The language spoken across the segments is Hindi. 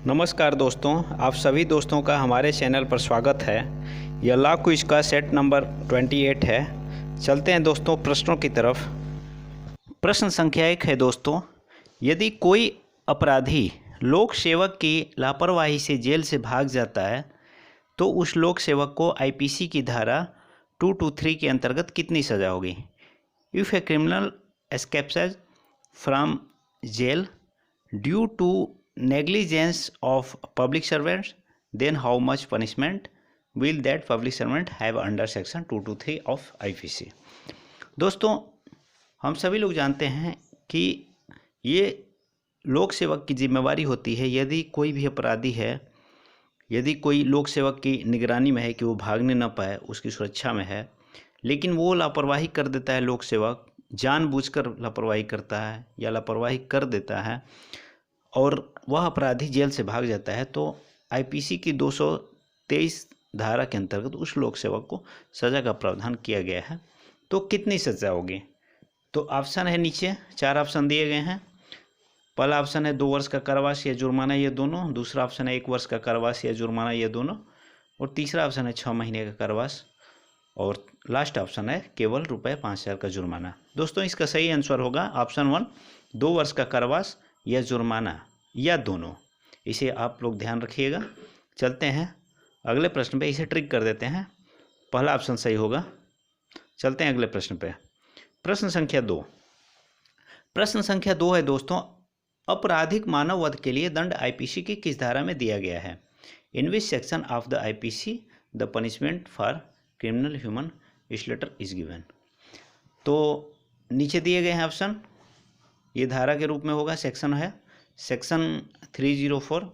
नमस्कार दोस्तों, आप सभी दोस्तों का हमारे चैनल पर स्वागत है। यह लॉ क्विज का सेट नंबर 28 है। चलते हैं दोस्तों प्रश्नों की तरफ। प्रश्न संख्या 1 है दोस्तों, यदि कोई अपराधी लोक सेवक की लापरवाही से जेल से भाग जाता है तो उस लोक सेवक को आईपीसी की धारा 223 के अंतर्गत कितनी सज़ा होगी? If a criminal escapes from jail due to negligence of public servants, then how much punishment will that public servant have under section 223 of IPC? दोस्तों, हम सभी लोग जानते हैं कि ये लोक सेवक की जिम्मेवारी होती है। यदि कोई भी अपराधी है, यदि कोई लोक सेवक की निगरानी में है कि वो भागने न पाए, उसकी सुरक्षा में है, लेकिन वो लापरवाही कर देता है, लोक सेवक जानबूझकर लापरवाही करता है या लापरवाही कर देता है और वह अपराधी जेल से भाग जाता है, तो आईपीसी की 223 धारा के अंतर्गत उस लोक सेवक को सज़ा का प्रावधान किया गया है। तो कितनी सज़ा होगी? तो ऑप्शन है नीचे, 4 ऑप्शन दिए गए हैं। पहला ऑप्शन है 2 वर्ष का कारावास या जुर्माना, ये दोनों। दूसरा ऑप्शन है 1 वर्ष का कारावास या जुर्माना, ये दोनों। और तीसरा ऑप्शन है 6 महीने का कारावास। और लास्ट ऑप्शन है केवल ₹5,000 का जुर्माना। दोस्तों, इसका सही आंसर होगा ऑप्शन 1, 2 वर्ष का कारावास या जुर्माना, या दोनों। इसे आप लोग ध्यान रखिएगा। चलते हैं अगले प्रश्न पे, इसे ट्रिक कर देते हैं। पहला ऑप्शन सही होगा। चलते हैं अगले प्रश्न पे। प्रश्न संख्या 2। प्रश्न संख्या 2 है दोस्तों, आपराधिक मानव वध के लिए दंड आईपीसी की किस धारा में दिया गया है? In which section of the IPC the punishment for criminal human slaughter is given? तो नीचे दिए गए हैं ऑप्शन, ये धारा के रूप में होगा। सेक्शन है सेक्शन 304।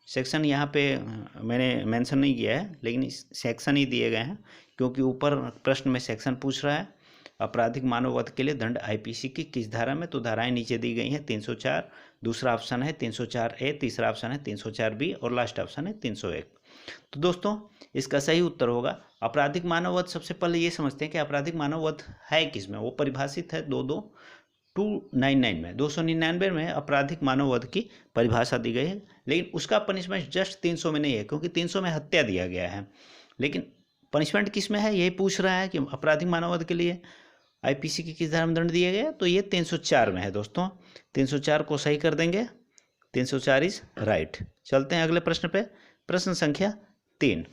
सेक्शन यहाँ पे मैंने मेंशन नहीं किया है, लेकिन सेक्शन ही दिए गए हैं क्योंकि ऊपर प्रश्न में सेक्शन पूछ रहा है। आपराधिक मानव वध के लिए दंड आईपीसी की किस धारा में? तो धाराएं नीचे दी गई हैं। 304, दूसरा ऑप्शन है 304A, तीसरा ऑप्शन है 304B और लास्ट ऑप्शन है 301। तो दोस्तों, इसका सही उत्तर होगा आपराधिक मानव वध। सबसे पहले ये समझते हैं कि आपराधिक मानव वध है किस में। वो परिभाषित है 299 में, 299 में आपराधिक मानव वध की परिभाषा दी गई है, लेकिन उसका पनिशमेंट जस्ट 300 में नहीं है, क्योंकि 300 में हत्या दिया गया है। लेकिन पनिशमेंट किस में है, यही पूछ रहा है कि आपराधिक मानव वध के लिए आईपीसी की किस धारा में दंड दिया गया, तो ये 304 में है दोस्तों। 304 को सही कर देंगे, 304 इज राइट। चलते हैं अगले प्रश्न पे। प्रश्न संख्या 3।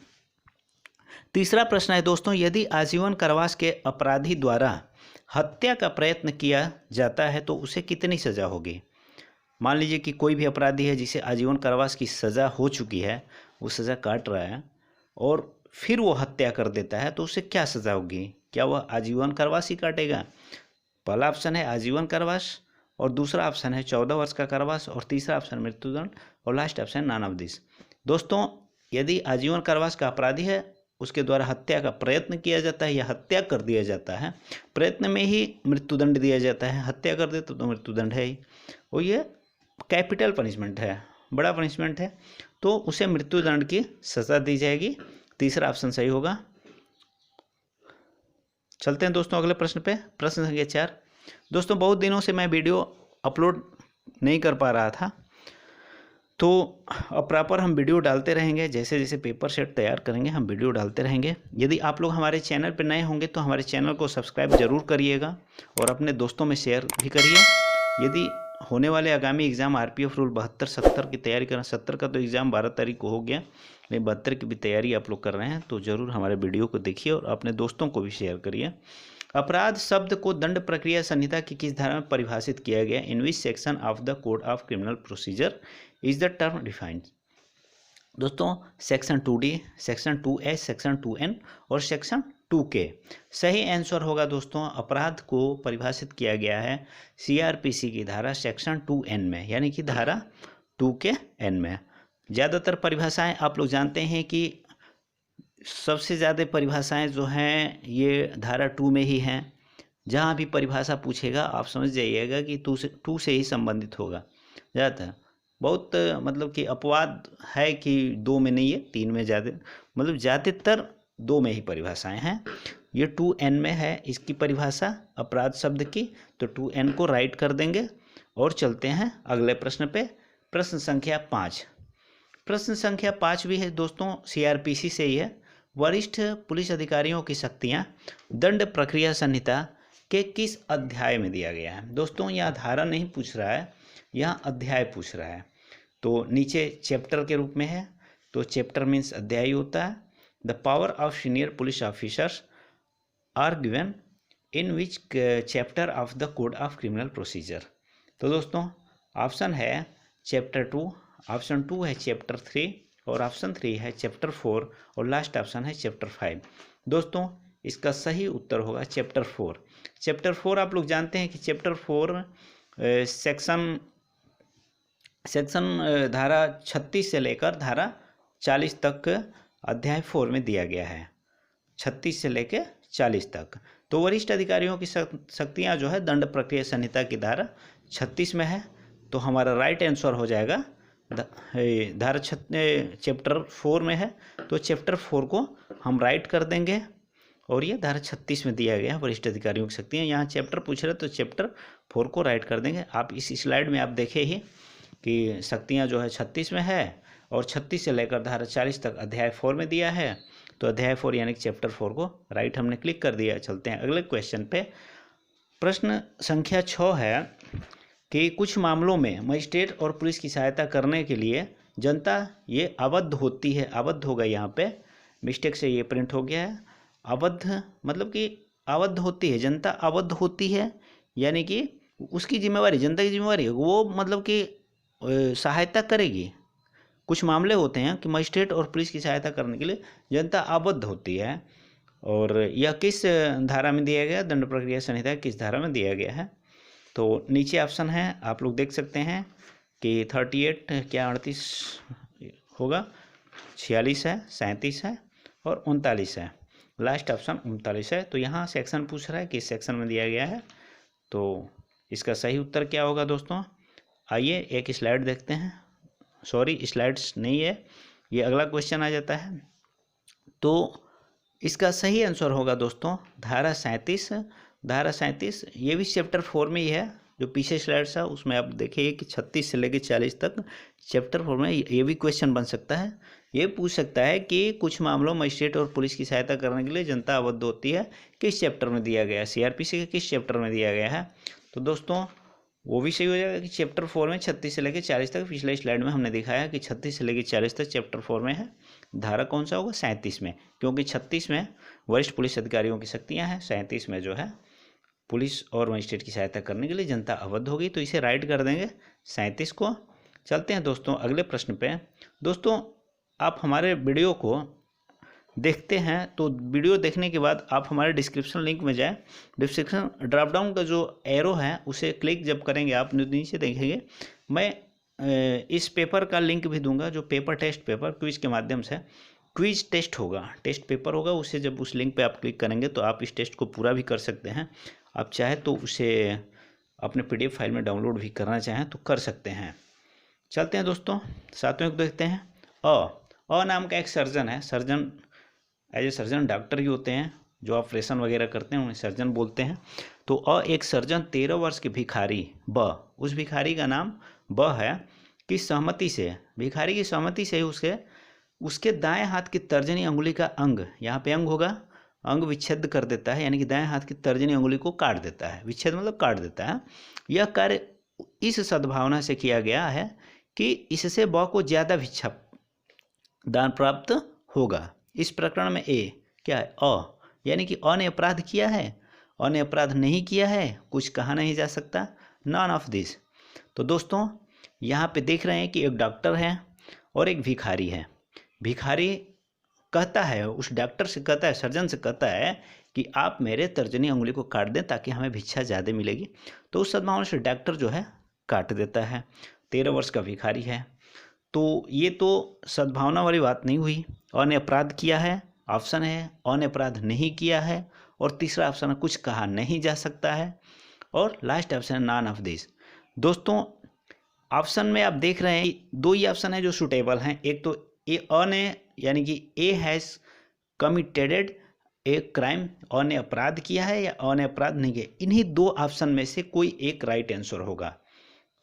तीसरा प्रश्न है दोस्तों, यदि आजीवन कारावास के अपराधी द्वारा हत्या का प्रयत्न किया जाता है तो उसे कितनी सज़ा होगी? मान लीजिए कि कोई भी अपराधी है जिसे आजीवन कारावास की सज़ा हो चुकी है, वो सज़ा काट रहा है और फिर वो हत्या कर देता है, तो उसे क्या सज़ा होगी? क्या वह आजीवन कारावास ही काटेगा? पहला ऑप्शन है आजीवन कारावास, और दूसरा ऑप्शन है 14 वर्ष का कारावास, और तीसरा ऑप्शन मृत्युदंड, और last option none of this. दोस्तों, यदि आजीवन कारावास का अपराधी है, उसके द्वारा हत्या का प्रयत्न किया जाता है या हत्या कर दिया जाता है, प्रयत्न में ही मृत्युदंड दिया जाता है, हत्या कर दे तो मृत्युदंड है ही, और ये कैपिटल पनिशमेंट है, बड़ा पनिशमेंट है, तो उसे मृत्युदंड की सज़ा दी जाएगी। तीसरा ऑप्शन सही होगा। चलते हैं दोस्तों अगले प्रश्न पे। प्रश्न संख्या 4। दोस्तों, बहुत दिनों से मैं वीडियो अपलोड नहीं कर पा रहा था, तो अब प्रॉपर हम वीडियो डालते रहेंगे। जैसे जैसे पेपर सेट तैयार करेंगे हम वीडियो डालते रहेंगे। यदि आप लोग हमारे चैनल पर नए होंगे तो हमारे चैनल को सब्सक्राइब जरूर करिएगा और अपने दोस्तों में शेयर भी करिए। यदि होने वाले आगामी एग्ज़ाम आरपीएफ रूल 72-70 की तैयारी करना, 70 का तो एग्ज़ाम 12 तारीख को हो गया, लेकिन 72 की भी तैयारी आप लोग कर रहे हैं, तो ज़रूर हमारे वीडियो को देखिए और अपने दोस्तों को भी शेयर करिए। अपराध शब्द को दंड प्रक्रिया संहिता की किस धारा में परिभाषित किया गया? In which section of the code of criminal procedure is the term defined? दोस्तों, section 2D, section 2A, section 2N और सेक्शन 2K सही आंसर होगा। दोस्तों, अपराध को परिभाषित किया गया है सीआरपीसी की धारा सेक्शन 2N में, यानी कि धारा 2KN में। ज़्यादातर परिभाषाएं आप लोग जानते हैं कि सबसे ज़्यादा परिभाषाएं जो हैं ये धारा 2 में ही हैं। जहाँ भी परिभाषा पूछेगा आप समझ जाइएगा कि 2 से ही संबंधित होगा। ज़्यादातर बहुत मतलब कि अपवाद है कि 2 में नहीं है, 3 में ज़्यादा, मतलब ज़्यादातर 2 में ही परिभाषाएं हैं। ये 2N में है इसकी परिभाषा अपराध शब्द की, तो 2N को राइट कर देंगे और चलते हैं अगले प्रश्न पे। प्रश्न संख्या 5। प्रश्न संख्या 5 भी है दोस्तों, सीआरपीसी से ही है। वरिष्ठ पुलिस अधिकारियों की शक्तियां दंड प्रक्रिया संहिता के किस अध्याय में दिया गया है? दोस्तों यहाँ धारा नहीं पूछ रहा है, यहाँ अध्याय पूछ रहा है। तो नीचे चैप्टर के रूप में है, तो चैप्टर मीन्स अध्याय होता है। The power of senior police officers are given in which chapter of the code of criminal procedure. तो दोस्तों ऑप्शन है चैप्टर 2, ऑप्शन 2 है चैप्टर 3 और ऑप्शन 3 है चैप्टर 4 और लास्ट ऑप्शन है चैप्टर 5। दोस्तों इसका सही उत्तर होगा चैप्टर 4। चैप्टर 4 आप लोग जानते हैं कि चैप्टर 4 सेक्शन धारा 36 से लेकर धारा 40 तक अध्याय 4 में दिया गया है, 36 से लेकर 40 तक। तो वरिष्ठ अधिकारियों की शक्तियां जो है दंड प्रक्रिया संहिता की धारा 36 में है। तो हमारा राइट आंसर हो जाएगा धारा चैप्टर 4 में है, तो चैप्टर 4 को हम राइट कर देंगे और ये धारा 36 में दिया गया है वरिष्ठ अधिकारियों की शक्तियाँ। यहाँ चैप्टर पूछ रहे तो चैप्टर 4 को राइट कर देंगे। आप इस स्लाइड में आप देखे ही कि शक्तियाँ जो है 36 में है और 36 से लेकर धारा 40 तक अध्याय 4 में दिया है। तो अध्याय 4 यानी कि चैप्टर 4 को राइट हमने क्लिक कर दिया। चलते हैं अगले क्वेश्चन पे। प्रश्न संख्या 6 है कि कुछ मामलों में मजिस्ट्रेट और पुलिस की सहायता करने के लिए जनता ये अवध होती है। अवध होगा, यहाँ पे मिस्टेक से ये प्रिंट हो गया है। अवध मतलब कि अवध होती है, जनता अवध होती है यानी कि उसकी जिम्मेवारी, जनता की जिम्मेवारी वो मतलब कि सहायता करेगी। कुछ मामले होते हैं कि मजिस्ट्रेट और पुलिस की सहायता करने के लिए जनता आबद्ध होती है। और यह किस धारा में दिया गया? दंड प्रक्रिया संहिता किस धारा में दिया गया है? तो नीचे ऑप्शन है, आप लोग देख सकते हैं कि 38 क्या 38 होगा, 46 है, 37 है और 39 है। लास्ट ऑप्शन 39 है। तो यहाँ सेक्शन पूछ रहा है किस सेक्शन में दिया गया है, तो इसका सही उत्तर क्या होगा दोस्तों? आइए एक स्लाइड देखते हैं। सॉरी स्लाइड्स नहीं है, ये अगला क्वेश्चन आ जाता है। तो इसका सही आंसर होगा दोस्तों धारा 37। धारा 37 ये भी चैप्टर 4 में ही है। जो पीछे स्लाइड्स है उसमें आप देखिए कि 36 से लेकर 40 तक चैप्टर 4 में ये भी क्वेश्चन बन सकता है। ये पूछ सकता है कि कुछ मामलों मजिस्ट्रेट और पुलिस की सहायता करने के लिए जनता आबद्ध होती है, किस चैप्टर में दिया गया है? सीआरपीसी के किस चैप्टर में दिया गया है? तो दोस्तों वो भी सही हो जाएगा कि चैप्टर 4 में 36 से लेकर 40 तक। पिछले स्लाइड में हमने दिखाया कि 36 से लेकर 40 तक चैप्टर 4 में है। धारा कौन सा होगा? 37 में, क्योंकि 36 में वरिष्ठ पुलिस अधिकारियों की शक्तियां हैं, 37 में जो है पुलिस और मजिस्ट्रेट की सहायता करने के लिए जनता आबद्ध होगी। तो इसे राइट कर देंगे 37 को। चलते हैं दोस्तों अगले प्रश्न पे। दोस्तों आप हमारे वीडियो को देखते हैं तो वीडियो देखने के बाद आप हमारे डिस्क्रिप्शन लिंक में जाएं। डिस्क्रिप्शन ड्रॉप डाउन का जो एरो है उसे क्लिक जब करेंगे आप नीचे देखेंगे, मैं इस पेपर का लिंक भी दूंगा, जो पेपर टेस्ट पेपर क्विज के माध्यम से क्विज टेस्ट होगा, टेस्ट पेपर होगा। उसे जब उस लिंक पे आप क्लिक करेंगे तो आप इस टेस्ट को पूरा भी कर सकते हैं। आप चाहे तो उसे अपने PDF फाइल में डाउनलोड भी करना चाहें तो कर सकते हैं। चलते हैं दोस्तों सातवें को देखते हैं। अ नाम का एक सर्जन है। Surgeon as a surgeon doctor ही होते हैं, जो ऑपरेशन वगैरह करते हैं उन्हें सर्जन बोलते हैं। तो एक सर्जन 13 वर्ष के भिखारी ब, उस भिखारी का नाम ब है, की सहमति से, भिखारी की सहमति से उसके दाएं हाथ की तर्जनी अंगुली का अंग, यहाँ पे अंग होगा, अंग विच्छेद कर देता है, यानी कि दाएं हाथ की तर्जनी अंगुली को काट देता है। विच्छेद मतलब काट देता है। यह कार्य इस सद्भावना से किया गया है कि इससे ब को ज़्यादा भिक्षा दान प्राप्त होगा। इस प्रकरण में ए क्या है? यानी कि ने अपराध किया है, ने अपराध नहीं किया है, कुछ कहा नहीं जा सकता, नॉन ऑफ दिस। तो दोस्तों यहाँ पे देख रहे हैं कि एक डॉक्टर है और एक भिखारी है। भिखारी कहता है, उस डॉक्टर से कहता है, सर्जन से कहता है कि आप मेरे तर्जनी अंगुली को काट दें ताकि हमें भिक्षा ज़्यादा मिलेगी। तो उस सद्भावना से डॉक्टर जो है काट देता है। 13 वर्ष का भिखारी है। तो ये तो सद्भावना वाली बात नहीं हुई। ने अपराध किया है ऑप्शन है, ने अपराध नहीं किया है, और तीसरा ऑप्शन है कुछ कहा नहीं जा सकता है, और लास्ट ऑप्शन है नॉन ऑफ दिस। दोस्तों ऑप्शन में आप देख रहे हैं 2 ही ऑप्शन है जो सुटेबल हैं। एक तो ने यानी कि A has committed a crime, ने अपराध किया है या ने अपराध नहीं किया। इन्हीं 2 ऑप्शन में से कोई एक राइट आंसर होगा।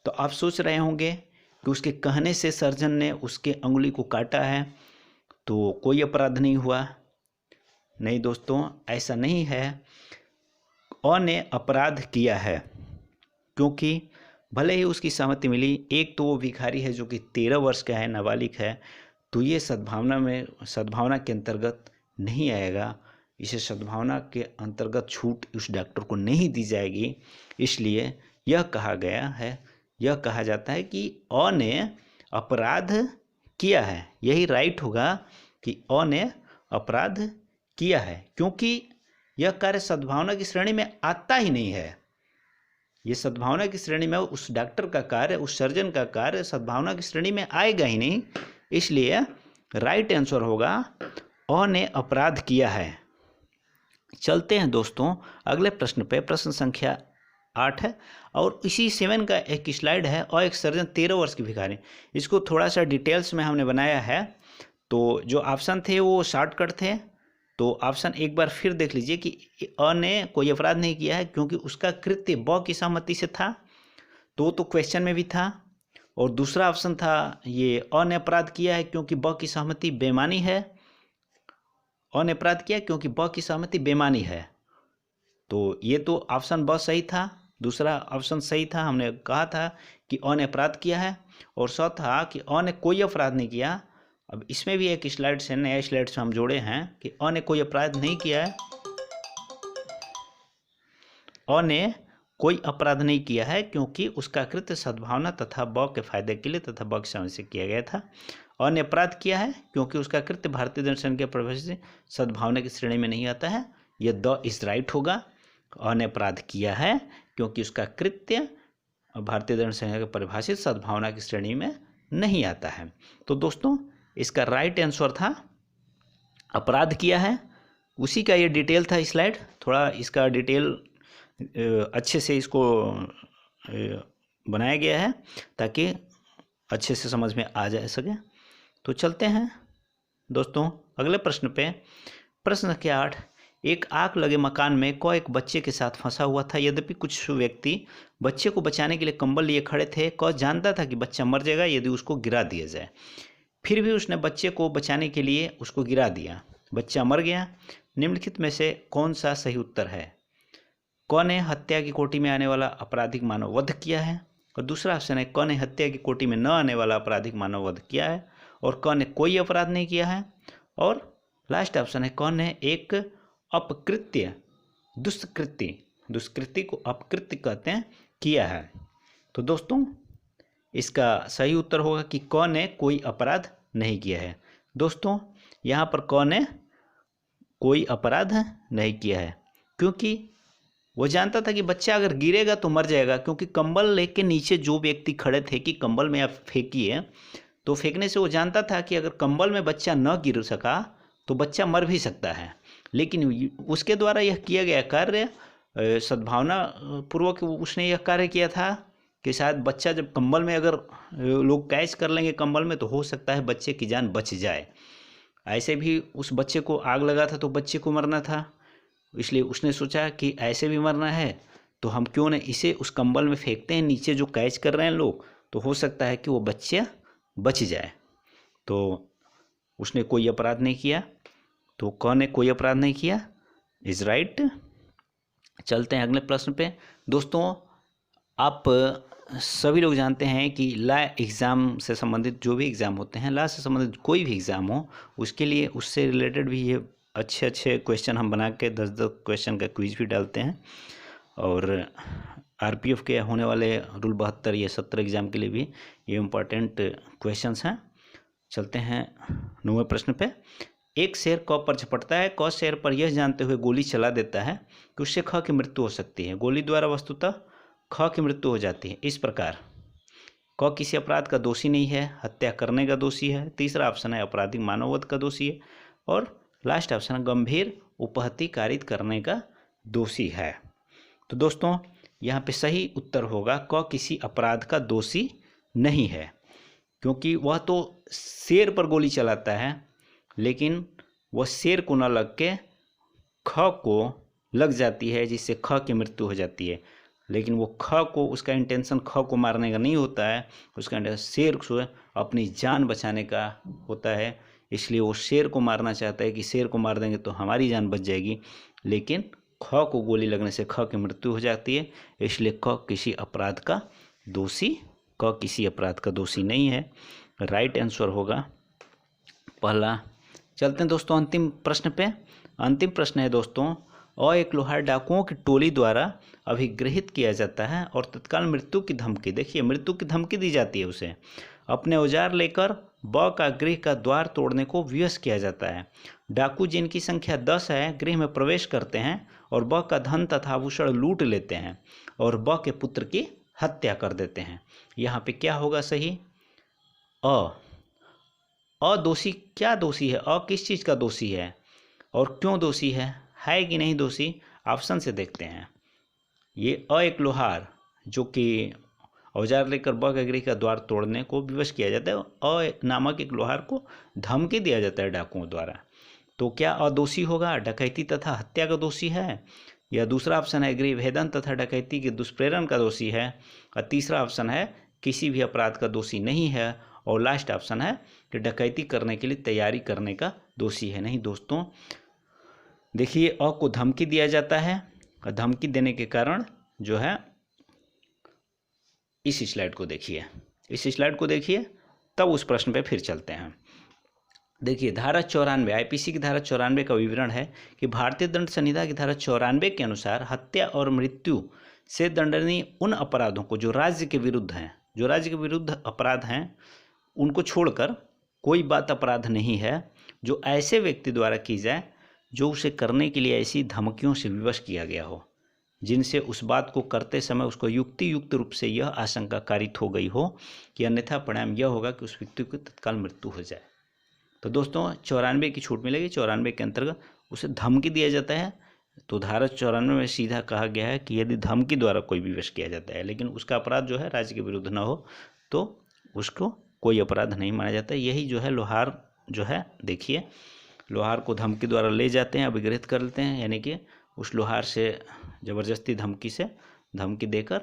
तो आप सोच रहे होंगे कि उसके कहने से सर्जन ने उसके अंगुली को काटा है तो कोई अपराध नहीं हुआ। नहीं दोस्तों, ऐसा नहीं है। अ ने अपराध किया है, क्योंकि भले ही उसकी सहमति मिली, एक तो वो भिखारी है जो कि 13 वर्ष का है, नाबालिग है, तो ये सद्भावना के अंतर्गत नहीं आएगा। इसे सद्भावना के अंतर्गत छूट उस डॉक्टर को नहीं दी जाएगी। इसलिए यह कहा जाता है कि अ ने अपराध किया है। यही राइट होगा कि अ ने अपराध किया है, क्योंकि यह कार्य सद्भावना की श्रेणी में आता ही नहीं है। ये सद्भावना की श्रेणी में उस डॉक्टर का कार्य, उस सर्जन का कार्य सद्भावना की श्रेणी में आएगा ही नहीं। इसलिए राइट आंसर होगा अ ने अपराध किया है। चलते हैं दोस्तों अगले प्रश्न पे। प्रश्न संख्या 8 है और इसी 7 का एक स्लाइड है। और एक सर्जन 13 वर्ष की भिखारी, इसको थोड़ा सा डिटेल्स में हमने बनाया है। तो जो ऑप्शन थे वो शॉर्टकट थे। तो ऑप्शन एक बार फिर देख लीजिए कि अ ने कोई अपराध नहीं किया है क्योंकि उसका कृत्य ब की सहमति से था, तो क्वेश्चन में भी था। और दूसरा ऑप्शन था ये अ ने अपराध किया है क्योंकि ब की सहमति बेमानी है। अ ने अपराध किया क्योंकि ब की सहमति बेमानी है। तो ये तो ऑप्शन ब सही था, दूसरा ऑप्शन सही था। हमने कहा था कि अ ने अपराध किया है। और सौ था कि अ ने कोई अपराध नहीं किया। अब इसमें भी एक स्लाइड से, नया स्लाइड से हम जोड़े हैं कि अ ने कोई अपराध नहीं किया है। अ ने कोई अपराध नहीं किया है क्योंकि उसका कृत्य सद्भावना तथा ब के फायदे के लिए तथा ब की समझ से किया गया था। अ ने अपराध किया है क्योंकि उसका कृत्य भारतीय दर्शन के परिभाषा से सद्भावना की श्रेणी में नहीं आता है। यह द इज राइट होगा। अ ने अपराध किया है क्योंकि उसका कृत्य भारतीय दर्शन के परिभाषित सद्भावना की श्रेणी में नहीं आता है। तो दोस्तों इसका राइट आंसर था अपराध किया है। उसी का ये डिटेल था स्लाइड। थोड़ा इसका डिटेल अच्छे से इसको बनाया गया है ताकि अच्छे से समझ में आ जा सके। तो चलते हैं दोस्तों अगले प्रश्न पे। प्रश्न संख्या 8। एक आग लगे मकान में क एक बच्चे के साथ फंसा हुआ था। यद्यपि कुछ व्यक्ति बच्चे को बचाने के लिए कंबल लिए खड़े थे। क जानता था कि बच्चा मर जाएगा यदि उसको गिरा दिया जाए, फिर भी उसने बच्चे को बचाने के लिए उसको गिरा दिया। बच्चा मर गया। निम्नलिखित में से कौन सा सही उत्तर है? क ने हत्या की कोटि में आने वाला आपराधिक मानव वध किया है। और दूसरा ऑप्शन है क ने हत्या की कोटि में न आने वाला आपराधिक मानव वध किया है। और क ने कोई अपराध नहीं किया है। और लास्ट ऑप्शन है क ने एक अपकृत्य, दुष्कृति को अपकृत्य कहते हैं, किया है। तो दोस्तों इसका सही उत्तर होगा कि क ने कोई अपराध नहीं किया है। दोस्तों यहाँ पर क ने कोई अपराध नहीं किया है क्योंकि वो जानता था कि बच्चा अगर गिरेगा तो मर जाएगा। क्योंकि कंबल लेके नीचे जो व्यक्ति खड़े थे कि कंबल में आप फेंकिए, तो फेंकने से वो जानता था कि अगर कंबल में बच्चा न गिर सका तो बच्चा मर भी सकता है। लेकिन उसके द्वारा यह किया गया कार्य सद्भावना पूर्वक उसने यह कार्य किया था कि शायद बच्चा जब कंबल में, अगर लोग कैच कर लेंगे कंबल में, तो हो सकता है बच्चे की जान बच जाए। ऐसे भी उस बच्चे को आग लगा था तो बच्चे को मरना था, इसलिए उसने सोचा कि ऐसे भी मरना है तो हम क्यों न इसे उस कंबल में फेंकते हैं, नीचे जो कैच कर रहे हैं लोग, तो हो सकता है कि वो बच्चा बच जाए। तो उसने कोई अपराध नहीं किया। तो क ने कोई अपराध नहीं किया इज राइट। चलते हैं अगले प्रश्न पे। दोस्तों आप सभी लोग जानते हैं कि लॉ एग्ज़ाम से संबंधित जो भी एग्ज़ाम होते हैं, लॉ से संबंधित कोई भी एग्ज़ाम हो, उसके लिए उससे रिलेटेड भी ये अच्छे क्वेश्चन हम बना के 10-10 क्वेश्चन का क्विज भी डालते हैं। और आरपीएफ के होने वाले रूल 72 या 70 एग्ज़ाम के लिए भी ये इम्पॉर्टेंट क्वेश्चंस हैं। चलते हैं 9वें प्रश्न पे। एक शेर क पर झपटता है। क शेर पर यह जानते हुए गोली चला देता है कि उससे ख की मृत्यु हो सकती है। गोली द्वारा वस्तुतः ख की मृत्यु हो जाती है। इस प्रकार क किसी अपराध का दोषी नहीं है, हत्या करने का दोषी है। तीसरा ऑप्शन है आपराधिक मानववध का दोषी है। और लास्ट ऑप्शन है गंभीर उपहति कारित करने का दोषी है। तो दोस्तों यहाँ पे सही उत्तर होगा क किसी अपराध का दोषी नहीं है, क्योंकि वह तो शेर पर गोली चलाता है, लेकिन वह शेर को न लग के ख को लग जाती है, जिससे ख की मृत्यु हो जाती है। लेकिन वो ख को, उसका इंटेंशन ख को मारने का नहीं होता है, उसका इंटेंशन शेर को अपनी जान बचाने का होता है। इसलिए वो शेर को मारना चाहता है कि शेर को मार देंगे तो हमारी जान बच जाएगी, लेकिन ख को गोली लगने से ख की मृत्यु हो जाती है। इसलिए क किसी अपराध का दोषी नहीं है। राइट आंसर होगा पहला। चलते हैं दोस्तों अंतिम प्रश्न पे। अंतिम प्रश्न है दोस्तों, एक लोहार डाकुओं की टोली द्वारा अभिगृहित किया जाता है और तत्काल मृत्यु की धमकी, देखिए मृत्यु की धमकी दी जाती है उसे, अपने औजार लेकर ब का गृह का द्वार तोड़ने को विवश किया जाता है। डाकू जिनकी संख्या 10 है गृह में प्रवेश करते हैं और ब का धन तथा आभूषण लूट लेते हैं और ब के पुत्र की हत्या कर देते हैं। यहाँ पे क्या होगा सही? दोषी क्या दोषी है? किस चीज़ का दोषी है और क्यों दोषी है कि नहीं दोषी? ऑप्शन से देखते हैं। ये एक लोहार जो कि औजार लेकर ब के गृह का द्वार तोड़ने को विवश किया जाता है, नामक एक लोहार को धमकी दिया जाता है डाकुओं द्वारा, तो क्या अदोषी होगा? डकैती तथा हत्या का दोषी है। या दूसरा ऑप्शन है गृह भेदन तथा डकैती के दुष्प्रेरण का दोषी है। और तीसरा ऑप्शन है किसी भी अपराध का दोषी नहीं है। और लास्ट ऑप्शन है कि डकैती करने के लिए तैयारी करने का दोषी है। नहीं दोस्तों, देखिए को धमकी दिया जाता है और धमकी देने के कारण जो है, इस स्लाइड को देखिए तब उस प्रश्न पे फिर चलते हैं। देखिए धारा 94 आईपीसी की धारा 94 का विवरण है कि भारतीय दंड संहिता की धारा 94 के अनुसार हत्या और मृत्यु से दंडनीय उन अपराधों को जो राज्य के विरुद्ध अपराध हैं उनको छोड़कर कोई बात अपराध नहीं है जो ऐसे व्यक्ति द्वारा की जाए जो उसे करने के लिए ऐसी धमकियों से विवश किया गया हो, जिनसे उस बात को करते समय उसको युक्त रूप से यह आशंका कारित हो गई हो कि अन्यथा परिणाम यह होगा कि उस व्यक्ति की तत्काल मृत्यु हो जाए। तो दोस्तों 94 की छूट मिलेगी। 94 के अंतर्गत उसे धमकी दिया जाता है, तो धारा 94 में सीधा कहा गया है कि यदि धमकी द्वारा कोई विवश किया जाता है लेकिन उसका अपराध जो है राज्य के विरुद्ध न हो तो उसको कोई अपराध नहीं माना जाता। यही जो है लोहार जो है, देखिए लोहार को धमकी द्वारा ले जाते हैं, अभिगृहित कर लेते हैं, यानी कि उस लोहार से ज़बरदस्ती धमकी देकर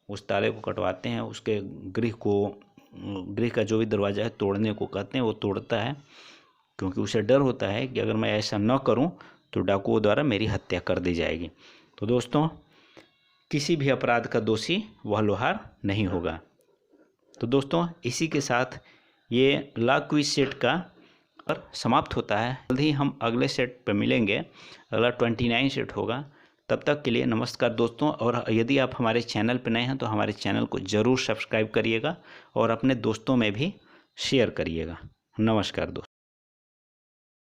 उस ताले को कटवाते हैं, उसके गृह का जो भी दरवाज़ा है तोड़ने को कहते हैं, वो तोड़ता है क्योंकि उसे डर होता है कि अगर मैं ऐसा न करूं तो डाकुओं द्वारा मेरी हत्या कर दी जाएगी। तो दोस्तों किसी भी अपराध का दोषी वह लोहार नहीं होगा। तो दोस्तों इसी के साथ ये लॉ क्विज सेट का समाप्त होता है। जल्द ही हम अगले सेट पर मिलेंगे, अगला 29 सेट होगा। तब तक के लिए नमस्कार दोस्तों। और यदि आप हमारे चैनल पर नए हैं तो हमारे चैनल को ज़रूर सब्सक्राइब करिएगा और अपने दोस्तों में भी शेयर करिएगा। नमस्कार दोस्तों।